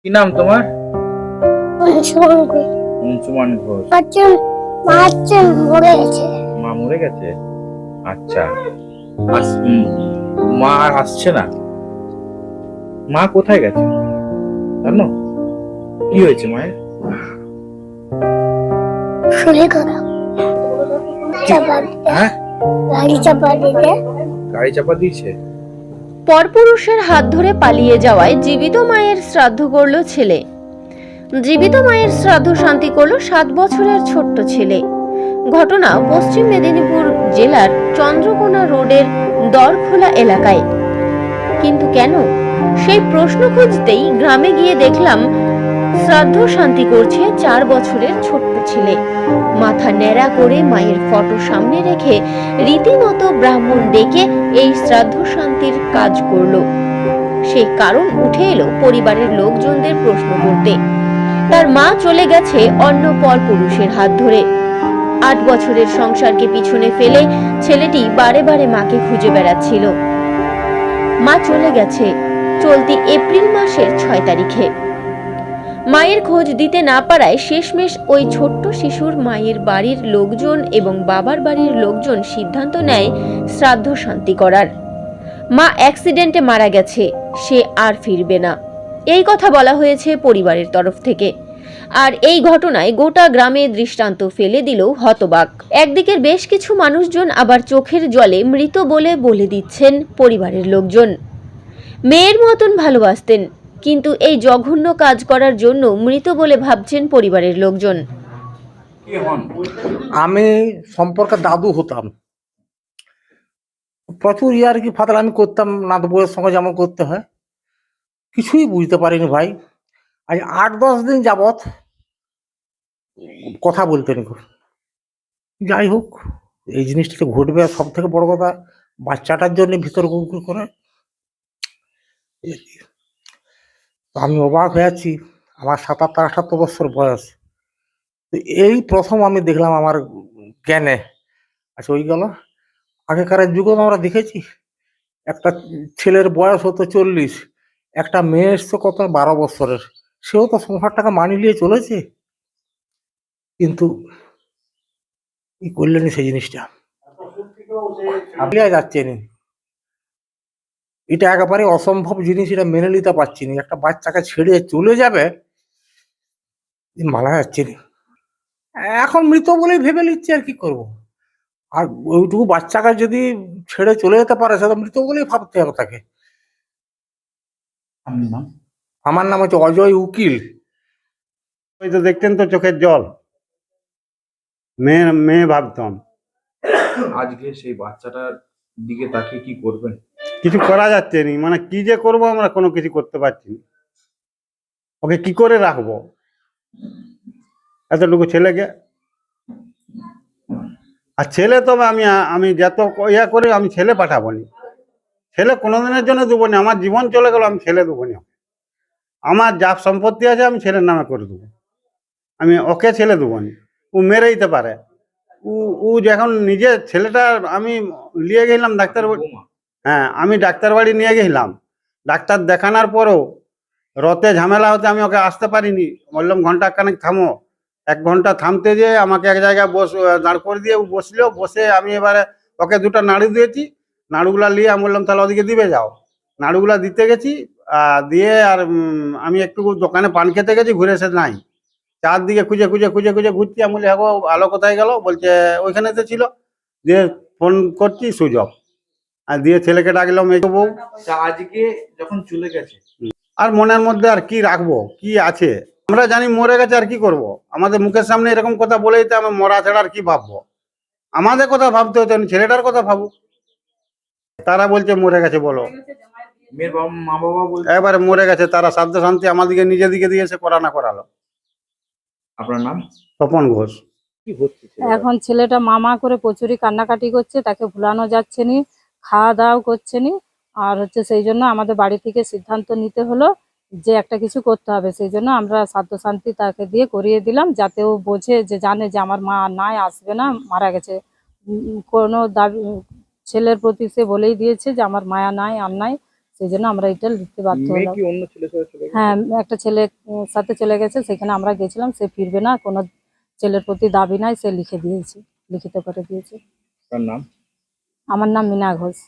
কি নাম তোমার? অংশগ্রহণ করি। অংশুমান ঘোষ। মা মরে গেছে। মা মরে গেছে? আচ্ছা। মা আর আসছে না? মা কোথায় গেছে জানো? কি হয়েছে মায়ের? শরীর খারাপ। হ্যাঁ, গাড়ি চাপা দিতে। গাড়ি চাপা দিয়েছে। পরপুরুষের হাত ধরে পালিয়ে যাওয়ায় জীবিত মায়ের শ্রাদ্ধ করল ছেলে। জীবিত মায়ের শ্রাদ্ধ শান্তি করল 7 বছরের ছোট্ট ছেলে। ঘটনা পশ্চিম মেদিনীপুর জেলার চন্দ্রকোনা রোডের দরখোলা এলাকায়। কিন্তু কেন, সেই প্রশ্ন খুঁজতেই গ্রামে গিয়ে দেখলাম শ্রাদ্ধ শান্তি করছে 4 বছরের ছোট্ট ছেলে। মাথা ন্যাড়া করে মায়ের ফটো সামনে রেখে রীতিমতো ব্রাহ্মণ ডেকে এই শ্রাদ্ধ শান্তির কাজ করলো। সেই কারণ উঠে এলো পরিবারের লোকজনদের প্রশ্ন করতে। তার মা চলে গেছে অন্য পরপুরুষের হাত ধরে। 8 বছরের সংসারকে পিছনে ফেলে ছেলেটি বারে বারে মাকে খুঁজে বেড়াচ্ছিল। মা চলে গেছে চলতি এপ্রিল মাসের 6 তারিখে। মায়ের খোঁজ দিতে না পারায় শেষমেশ ওই ছোট্ট শিশুর মায়ের বাড়ির লোকজন এবং বাবার বাড়ির লোকজন সিদ্ধান্ত নেয় শ্রাদ্ধ শান্তি করার। মা অ্যাক্সিডেন্টে মারা গেছে, সে আর ফিরবে না, এই কথা বলা হয়েছে পরিবারের তরফ থেকে। আর এই ঘটনায় গোটা গ্রামে দৃষ্টান্ত ফেলে দিল হতবাক। একদিকের বেশ কিছু মানুষজন আবার চোখের জলে মৃত বলে দিচ্ছেন পরিবারের লোকজন। মেয়ের মতন ভালোবাসতেন, কিন্তু এই জঘন্য কাজ করার জন্য মৃত বলে ভাবছেন পরিবারের লোকজন। আমি সম্পর্কে দাদু হতাম, প্রচুর ইয়ার্কি ফাতালামি করতাম নাত বউয়ের সঙ্গে যেমন করতে হয়। কিছুই বুঝতে পারিনি ভাই। আজ 8-10 দিন যাবৎ কথা বলতেন। যাই হোক, এই জিনিসটা তো ঘটবে। সব থেকে বড় কথা, বাচ্চাটার জন্য ভিতর গুড়গুড় করে। আমি অবাক হয়ে আছি। আমার 77-78 বছর বয়স, এই প্রথম আমি দেখলাম আমার জ্ঞানে। আচ্ছা, ওই গেল। আগেকার যুগে আমরা দেখেছি একটা ছেলের বয়স হতো 40, একটা মেয়ে এসছে কত 12 বছরের, সেও তো সংসারটাকে মানিয়ে নিয়ে চলেছে। কিন্তু কি করলেন সেই জিনিসটা যাচ্ছে না। এটা একেবারে অসম্ভব জিনিস, এটা মেনে নিতে পারছি না। একটা বাচ্চাকে ছেড়ে চলে যাবে, মানা যাচ্ছে না। এখন মৃত বলেই ভেবে নিচ্ছে, আর কি করবো। আর ওইটুকু বাচ্চাকে যদি ছেড়ে চলে যেতে পারে, সেটা মৃত বলেই ভাবতে হবে তাকে। আমার নাম হচ্ছে অজয় উকিল। ওই তো দেখতেন তো চোখের জল, মেয়ে মেয়ে ভাবতাম। আজকে সেই বাচ্চাটার দিকে তাকিয়ে কি করবেন? কিছু করা যাচ্ছে নি, মানে কি যে করবো, আমরা কোনো কিছু করতে পারছি না। ওকে কি করে রাখবো এতটুকু ছেলেকে? আর ছেলে তো আমি আমি যত ইয়া করে আমি ছেলে পাঠাবো নি, ছেলে কোনোদিনের জন্য দেবো না। আমার জীবন চলে গেল, আমি ছেলে দেবো না। আমার যা সম্পত্তি আছে আমি ছেলের নামে করে দেবো, আমি ওকে ছেলে দেবো না। ও মেরে দিতে পারে। ও যখন নিজে ছেলেটা আমি নিয়ে গেলাম ডাক্তার, হ্যাঁ আমি ডাক্তার বাড়ি নিয়ে গেলাম, ডাক্তার দেখানোর পরও রথে ঝামেলা হতে আমি ওকে আসতে পারিনি। বললাম ঘন্টা খানেক থামো। 1 ঘন্টা থামতে যেয়ে আমাকে এক জায়গায় দাঁড় করে দিয়ে ও বসলো। বসে আমি এবারে ওকে 2টা নাড়ু দিয়েছি। নাড়ুগুলা নিয়ে আমি বললাম তাহলে ওদিকে দিবে যাও। নাড়ুগুলা দিতে গেছি, দিয়ে আর আমি একটু দোকানে পান খেতে গেছি, ঘুরে এসে নাই। চারদিকে খুঁজে খুঁজে খুঁজে খুঁজে ঘুরছি। আমি বলি হ্যাঁ গো, আলো কোথায় গেল? বলছে ওইখানে তো ছিল। দিয়ে ফোন করছি, সুযোগ। আর দিয়ে ছেলেকে ডাকলাম, এই বউ। আজকে যখন চলে গেছে, আর মনের মধ্যে আর কি রাখবো, কি আছে? আমরা জানি মরে গেছে, আর কি করব? আমাদের মুখের সামনে এরকম কথা বলে দিতে, আমি মরা ছাড়া আর কি ভাববো? আমাদের কথা ভাবতে হতো, ছেলেটার কথা ভাবুক। তারা বলছে মরে গেছে, বলো। মেয়ের মা বাবা বলছে এবারে মরে গেছে, তারা শ্রাদ্ধ শান্তি আমাদেরকে নিজের দিকে দিয়েছে, করালো। আপনার নাম? তপন ঘোষ। কি হচ্ছে এখন ছেলেটা মামা করে প্রচুরই কান্নাকাটি করছে, তাকে ভুলানো যাচ্ছে নি, খাওয়া দাওয়াও করছে নি। আর সেই জন্য আমাদের বাড়ি থেকে সিদ্ধান্ত নিতে হলো যে একটা কিছু করতে হবে। সেই জন্য আমরা শ্রাদ্ধ শান্তি তাকে দিয়ে করিয়ে দিলাম, যাতে ও বোঝে, যে জানে যে আমার মা নাই, আসবে না, মারা গেছে। কোনো দাবি ছেলের প্রতি সে বলেই দিয়েছে যে আমার মায়া নাই, আর নাই। সেই জন্য আমরা এটা লিখতে বাধ্য মেয়ে হলাম। কি অন্য ছেলের সাথে চলে গেছে? হ্যাঁ, একটা ছেলে সাথে চলে গেছে, সেখানে আমরা গেছিলাম, সে ফিরবে না, কোনো ছেলের প্রতি দাবি নাই, সে লিখে দিয়েছে, লিখিত করে দিয়েছে। তার নাম? আমার নাম মিনা ঘোষ।